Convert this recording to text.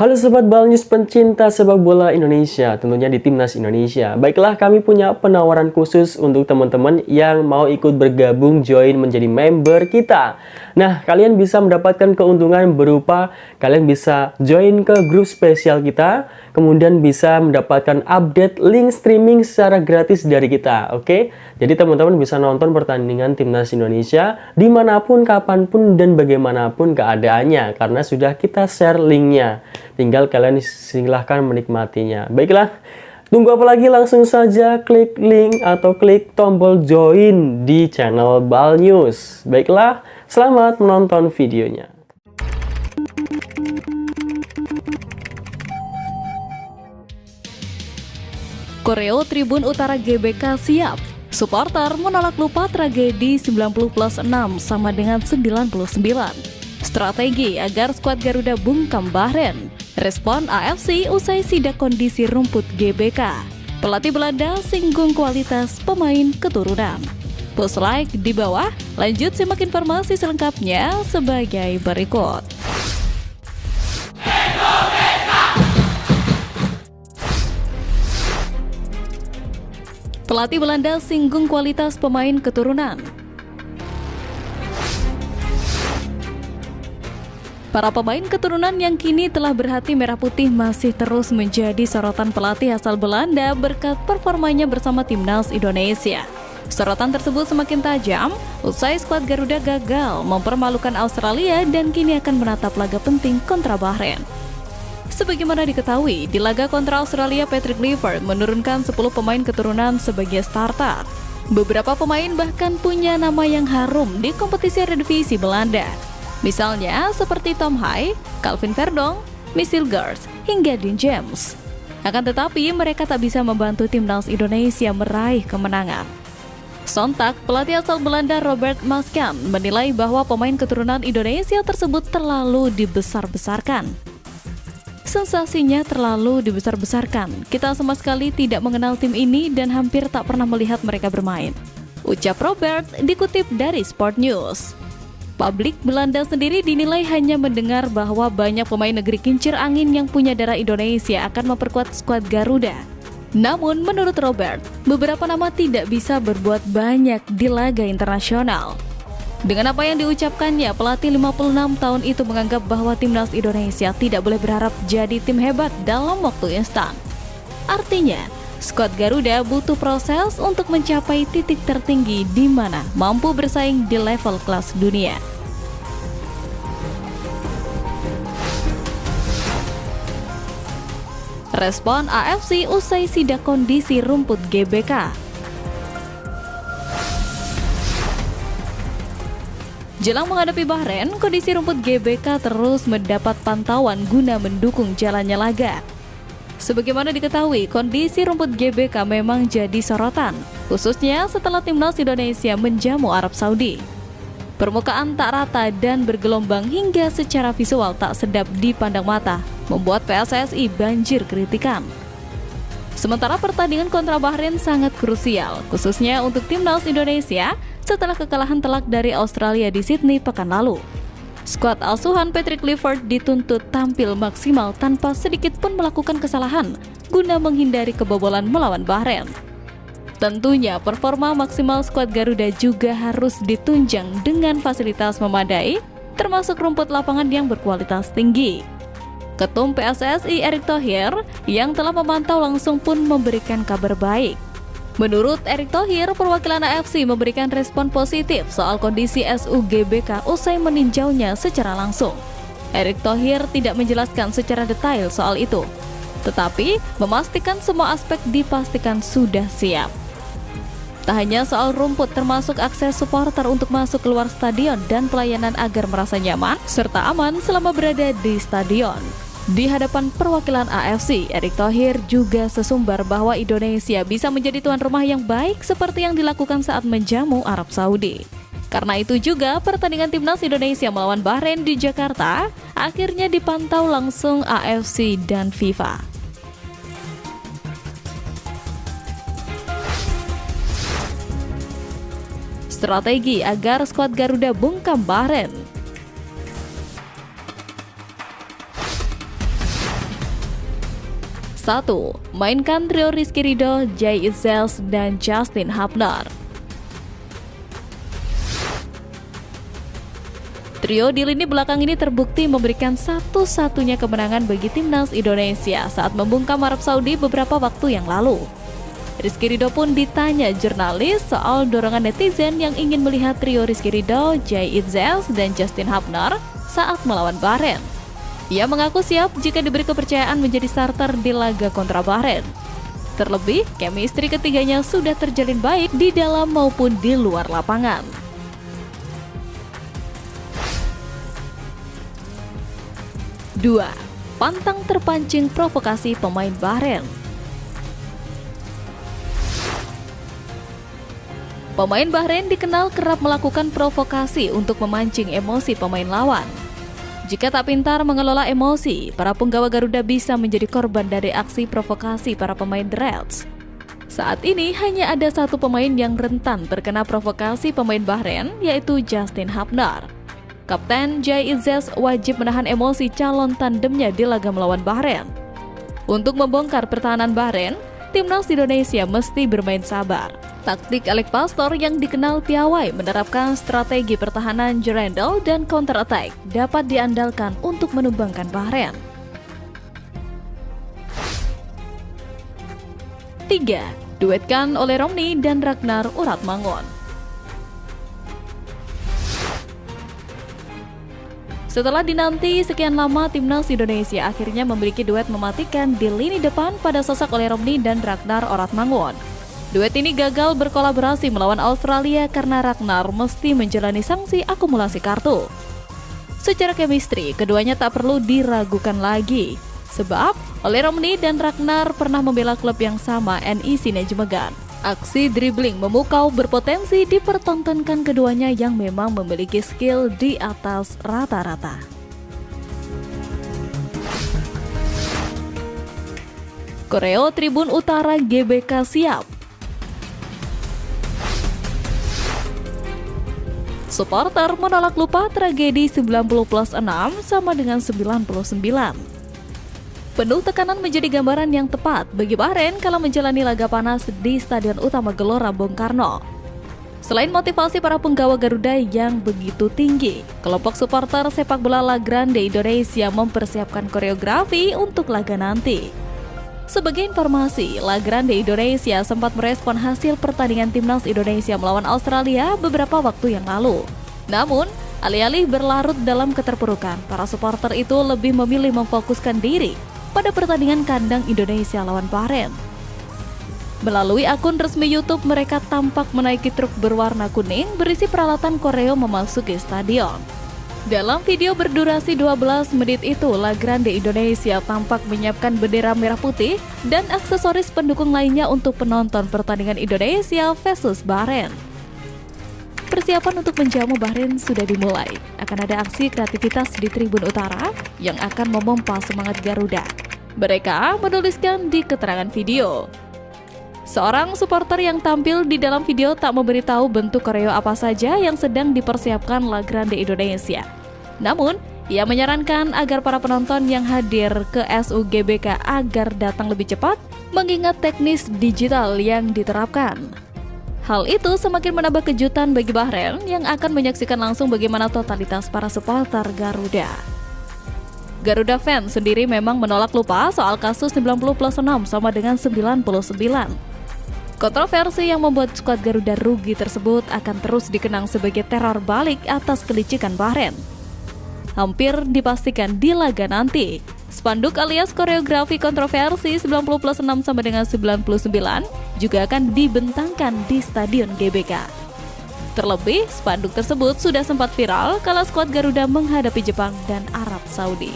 Halo Sobat Balnews pencinta sepak bola Indonesia, tentunya di Timnas Indonesia. Baiklah, kami punya penawaran khusus untuk teman-teman yang mau ikut bergabung join menjadi member kita. Nah, kalian bisa mendapatkan keuntungan berupa kalian bisa join ke grup spesial kita, kemudian bisa mendapatkan update link streaming secara gratis dari kita, oke? Jadi teman-teman bisa nonton pertandingan Timnas Indonesia dimanapun, kapanpun, dan bagaimanapun keadaannya, karena sudah kita share linknya. Tinggal kalian silahkan menikmatinya. Baiklah, tunggu apa lagi? Langsung saja klik link atau klik tombol join di channel Balnews. Baiklah, selamat menonton videonya. Koreo Tribun Utara GBK siap. Supporter menolak lupa tragedi 90+6 sama dengan 99. Strategi agar skuad Garuda bungkam Bahrain. Respon AFC usai sidak kondisi rumput GBK. Pelatih Belanda singgung kualitas pemain keturunan. Post like di bawah, lanjut simak informasi selengkapnya sebagai berikut. Pelatih Belanda singgung kualitas pemain keturunan. Para pemain keturunan yang kini telah berhati merah putih masih terus menjadi sorotan pelatih asal Belanda berkat performanya bersama Timnas Indonesia. Sorotan tersebut semakin tajam usai skuad Garuda gagal mempermalukan Australia dan kini akan menatap laga penting kontra Bahrain. Sebagaimana diketahui, di laga kontra Australia, Patrick Kluivert menurunkan 10 pemain keturunan sebagai starter. Beberapa pemain bahkan punya nama yang harum di kompetisi Eredivisie Belanda. Misalnya seperti Tom Hai, Calvin Verdong, Michiel Gers, hingga Dean James. Akan tetapi mereka tak bisa membantu Timnas Indonesia meraih kemenangan. Sontak, pelatih asal Belanda Robert Maaskan menilai bahwa pemain keturunan Indonesia tersebut terlalu dibesar-besarkan. Sensasinya terlalu dibesar-besarkan. Kita sama sekali tidak mengenal tim ini dan hampir tak pernah melihat mereka bermain, ucap Robert dikutip dari Sport News. Publik Belanda sendiri dinilai hanya mendengar bahwa banyak pemain negeri kincir angin yang punya darah Indonesia akan memperkuat skuad Garuda. Namun menurut Robert, beberapa nama tidak bisa berbuat banyak di laga internasional. Dengan apa yang diucapkannya, pelatih 56 tahun itu menganggap bahwa Timnas Indonesia tidak boleh berharap jadi tim hebat dalam waktu instan. Artinya, skuad Garuda butuh proses untuk mencapai titik tertinggi di mana mampu bersaing di level kelas dunia. Respon AFC usai sidak kondisi rumput GBK. Jelang menghadapi Bahrain, kondisi rumput GBK terus mendapat pantauan guna mendukung jalannya laga. Sebagaimana diketahui, kondisi rumput GBK memang jadi sorotan, khususnya setelah Timnas Indonesia menjamu Arab Saudi. Permukaan tak rata dan bergelombang hingga secara visual tak sedap dipandang mata, membuat PSSI banjir kritikan. Sementara pertandingan kontra Bahrain sangat krusial, khususnya untuk Timnas Indonesia setelah kekalahan telak dari Australia di Sydney pekan lalu. Skuad asuhan Patrick Kluivert dituntut tampil maksimal tanpa sedikit pun melakukan kesalahan guna menghindari kebobolan melawan Bahrain. Tentunya performa maksimal skuad Garuda juga harus ditunjang dengan fasilitas memadai, termasuk rumput lapangan yang berkualitas tinggi. Ketum PSSI Erick Thohir yang telah memantau langsung pun memberikan kabar baik. Menurut Erick Thohir, perwakilan AFC memberikan respon positif soal kondisi SUGBK usai meninjaunya secara langsung. Erick Thohir tidak menjelaskan secara detail soal itu, tetapi memastikan semua aspek dipastikan sudah siap. Tak hanya soal rumput, termasuk akses supporter untuk masuk keluar stadion dan pelayanan agar merasa nyaman serta aman selama berada di stadion. Di hadapan perwakilan AFC, Erick Thohir juga sesumbar bahwa Indonesia bisa menjadi tuan rumah yang baik seperti yang dilakukan saat menjamu Arab Saudi. Karena itu juga pertandingan Timnas Indonesia melawan Bahrain di Jakarta akhirnya dipantau langsung AFC dan FIFA. Strategi agar skuad Garuda bungkam Bahrain. 1. Mainkan trio Rizky Ridho, Jay Itzels, dan Justin Hubner. Trio di lini belakang ini terbukti memberikan satu-satunya kemenangan bagi timnas Indonesia saat membungkam Arab Saudi beberapa waktu yang lalu. Rizky Ridho pun ditanya jurnalis soal dorongan netizen yang ingin melihat trio Rizky Ridho, Jay Itzels, dan Justin Hubner saat melawan Bahrain. Ia mengaku siap jika diberi kepercayaan menjadi starter di laga kontra Bahrain. Terlebih, chemistry ketiganya sudah terjalin baik di dalam maupun di luar lapangan. 2. Pantang terpancing provokasi pemain Bahrain. Pemain Bahrain dikenal kerap melakukan provokasi untuk memancing emosi pemain lawan. Jika tak pintar mengelola emosi, para punggawa Garuda bisa menjadi korban dari aksi provokasi para pemain The Reds. Saat ini hanya ada satu pemain yang rentan terkena provokasi pemain Bahrain, yaitu Justin Hubner. Kapten Jay Itzels wajib menahan emosi calon tandemnya di laga melawan Bahrain. Untuk membongkar pertahanan Bahrain, timnas Indonesia mesti bermain sabar. Taktik Alec Pastor yang dikenal piawai menerapkan strategi pertahanan gerendel dan counter attack dapat diandalkan untuk menumbangkan Bahrain. 3. Duetkan oleh Romney dan Ragnar Uratmangun. Setelah dinanti sekian lama, timnas Indonesia akhirnya memiliki duet mematikan di lini depan pada sosok oleh Romney dan Ragnar Uratmangun. Duet ini gagal berkolaborasi melawan Australia karena Ragnar mesti menjalani sanksi akumulasi kartu. Secara chemistry, keduanya tak perlu diragukan lagi. Sebab, oleh Romney dan Ragnar pernah membela klub yang sama, NEC Nijmegen. Aksi dribbling memukau berpotensi dipertontonkan keduanya yang memang memiliki skill di atas rata-rata. Koreo Tribun Utara GBK siap. Supporter menolak lupa tragedi 90+6 sama dengan 99. Penuh tekanan menjadi gambaran yang tepat bagi Bahrain kalau menjalani laga panas di Stadion Utama Gelora Bung Karno. Selain motivasi para punggawa Garuda yang begitu tinggi, kelompok supporter sepak bola La Grande Indonesia mempersiapkan koreografi untuk laga nanti. Sebagai informasi, La Grande Indonesia sempat merespon hasil pertandingan timnas Indonesia melawan Australia beberapa waktu yang lalu. Namun, alih-alih berlarut dalam keterpurukan, para supporter itu lebih memilih memfokuskan diri pada pertandingan kandang Indonesia lawan Bahrain. Melalui akun resmi YouTube, mereka tampak menaiki truk berwarna kuning berisi peralatan koreo memasuki stadion. Dalam video berdurasi 12 menit itu, La Grande Indonesia tampak menyiapkan bendera merah putih dan aksesoris pendukung lainnya untuk penonton pertandingan Indonesia versus Bahrain. Persiapan untuk menjamu Bahrain sudah dimulai. Akan ada aksi kreativitas di Tribun Utara yang akan memompa semangat Garuda. Mereka menuliskan di keterangan video. Seorang supporter yang tampil di dalam video tak memberitahu bentuk koreo apa saja yang sedang dipersiapkan La Grande Indonesia. Namun, ia menyarankan agar para penonton yang hadir ke SUGBK agar datang lebih cepat mengingat teknis digital yang diterapkan. Hal itu semakin menambah kejutan bagi Bahrain yang akan menyaksikan langsung bagaimana totalitas para supporter Garuda. Garuda fans sendiri memang menolak lupa soal kasus 90+6 sama dengan 99. Kontroversi yang membuat skuad Garuda rugi tersebut akan terus dikenang sebagai teror balik atas kelicikan Bahrain. Hampir dipastikan di laga nanti, spanduk alias koreografi kontroversi 90+6 sama dengan 99 juga akan dibentangkan di Stadion GBK. Terlebih, spanduk tersebut sudah sempat viral kala skuad Garuda menghadapi Jepang dan Arab Saudi.